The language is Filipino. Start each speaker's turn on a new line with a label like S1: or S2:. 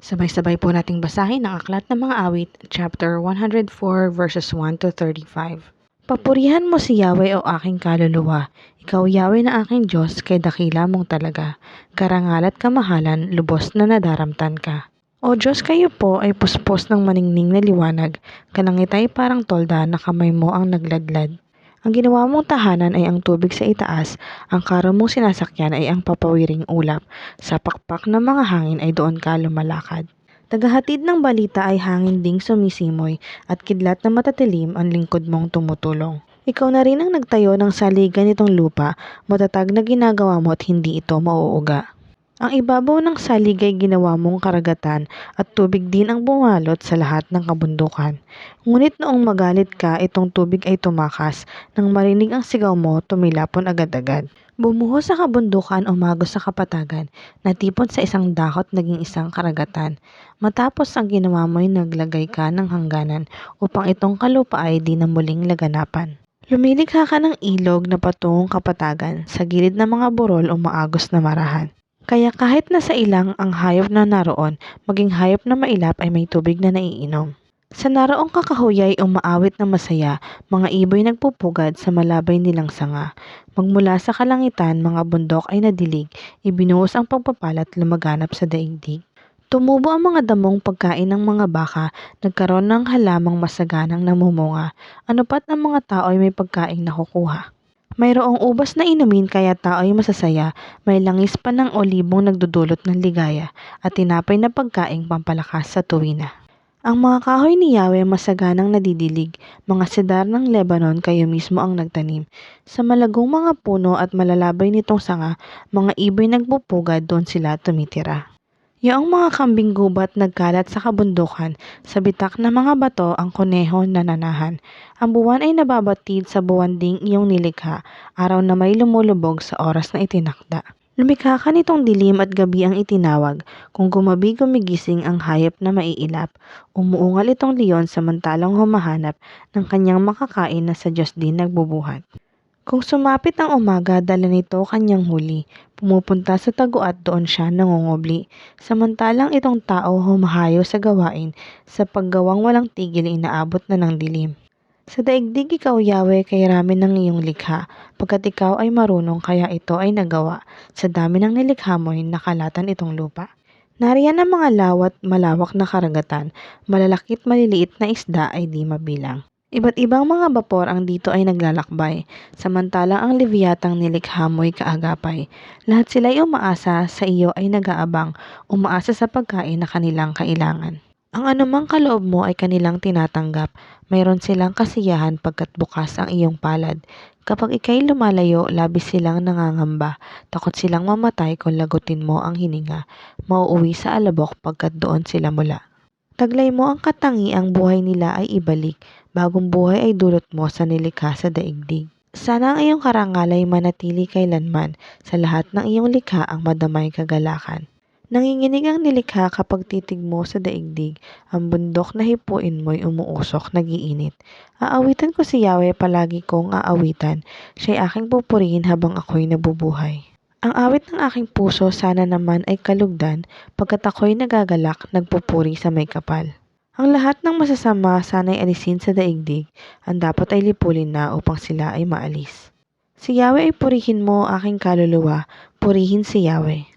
S1: Sabay-sabay po nating basahin ang Aklat ng Mga Awit, chapter 104, verses 1 to 35. Papurihan mo si Yahweh o aking kaluluwa. Ikaw, Yahweh na aking Diyos, kay dakila mong talaga. Karangal at kamahalan, lubos na nadaramtan ka. O Diyos, kayo po ay puspos ng maningning na liwanag. Kalangit ay parang tolda na kamay mo ang nagladlad. Ang ginawa mong tahanan ay ang tubig sa itaas, ang karo mong sinasakyan ay ang papawiring ulap. Sa pakpak ng mga hangin ay doon ka lumalakad. Tagahatid ng balita ay hangin ding sumisimoy, at kidlat na matatilim ang lingkod mong tumutulong. Ikaw na rin ang nagtayo ng saligan nitong lupa, matatag na ginagawa mo at hindi ito mauuga. Ang ibabaw ng salig ay ginawa mong karagatan, at tubig din ang bumalot sa lahat ng kabundukan. Ngunit noong magalit ka, itong tubig ay tumakas. Nang marinig ang sigaw mo, tumilapon agad-agad. Bumuhos sa kabundukan, umagos sa kapatagan, natipon sa isang dakot, naging isang karagatan. Matapos ang ginawa mo'y naglagay ka ng hangganan, upang itong kalupa ay di na muling laganapan. Lumilikha ka ng ilog na patungong kapatagan, sa gilid ng mga burol umaagos na marahan. Kaya kahit nasa ilang ang hayop na naroon, maging hayop na mailap ay may tubig na naiinom. Sa naroong kakahuyay umaawit na masaya, mga iboy nagpupugad sa malabay nilang sanga. Magmula sa kalangitan, mga bundok ay nadilig, ibinuhos ang pagpapalat lumaganap sa daigdig. Tumubo ang mga damong pagkain ng mga baka, nagkaroon ng halamang masaganang namumunga. Ano pat ang mga tao ay may pagkaing nakukuha. Mayroong ubas na inumin kaya tao ay masasaya, may langis pa ng olibong nagdudulot ng ligaya, at tinapay na pagkaing pampalakas sa tuwina. Ang mga kahoy ni Yahweh masaganang nadidilig, mga sedar ng Lebanon kayo mismo ang nagtanim. Sa malagong mga puno at malalabay nitong sanga, mga iboy nagpupugad, doon sila tumitira. Yaong mga kambing gubat nagkalat sa kabundukan, sa bitak na mga bato ang kuneho nananahan. Ang buwan ay nababatid sa buwan ding iyong nilikha, araw na may lumulubog sa oras na itinakda. Lumikha ka nitong dilim at gabi ang itinawag, kung gumabi gumigising ang hayop na maiilap. Umuungal itong leon samantalang humahanap ng kanyang makakain na sa Diyos din nagbubuhat. Kung sumapit ang umaga, dala nito kanyang huli. Pumupunta sa taguat, doon siya nangungubli. Samantalang itong tao humahayo sa gawain, sa paggawang walang tigil inaabot na ng dilim. Sa daigdig ikaw, Yahweh, kay rami ng iyong likha, pagkat ikaw ay marunong kaya ito ay nagawa. Sa dami ng nilikha mo'y nakalatan itong lupa. Nariyan ang mga lawat malawak na karagatan, malalakit maliliit na isda ay di mabilang. Iba't ibang mga bapor ang dito ay naglalakbay, samantalang ang Leviatang nilikha mo'y kaagapay. Lahat sila'y umaasa, sa iyo ay nag-aabang, umaasa sa pagkain na kanilang kailangan. Ang anumang kaloob mo ay kanilang tinatanggap, mayroon silang kasiyahan pagkat bukas ang iyong palad. Kapag ika'y lumalayo, labis silang nangangamba, takot silang mamatay kung lagutin mo ang hininga, mauuwi sa alabok pagkat doon sila mula. Taglay mo ang katangiang buhay nila ay ibalik, bagong buhay ay dulot mo sa nilikha sa daigdig. Sana ang iyong karangal ay manatili kailanman, sa lahat ng iyong likha ang madamay kagalakan. Nanginginig ang nilikha kapag titig mo sa daigdig, ang bundok na hipuin mo'y umuusok, nagiinit. Aawitan ko si Yahweh, palagi kong aawitan, siya'y aking pupurihin habang ako'y nabubuhay. Ang awit ng aking puso sana naman ay kalugdan, pagkat ako'y nagagalak, nagpupuri sa may kapal. Ang lahat ng masasama sana'y alisin sa daigdig, ang dapat ay lipulin na upang sila ay maalis. Si Yahweh ay purihin mo, aking kaluluwa, purihin si Yahweh.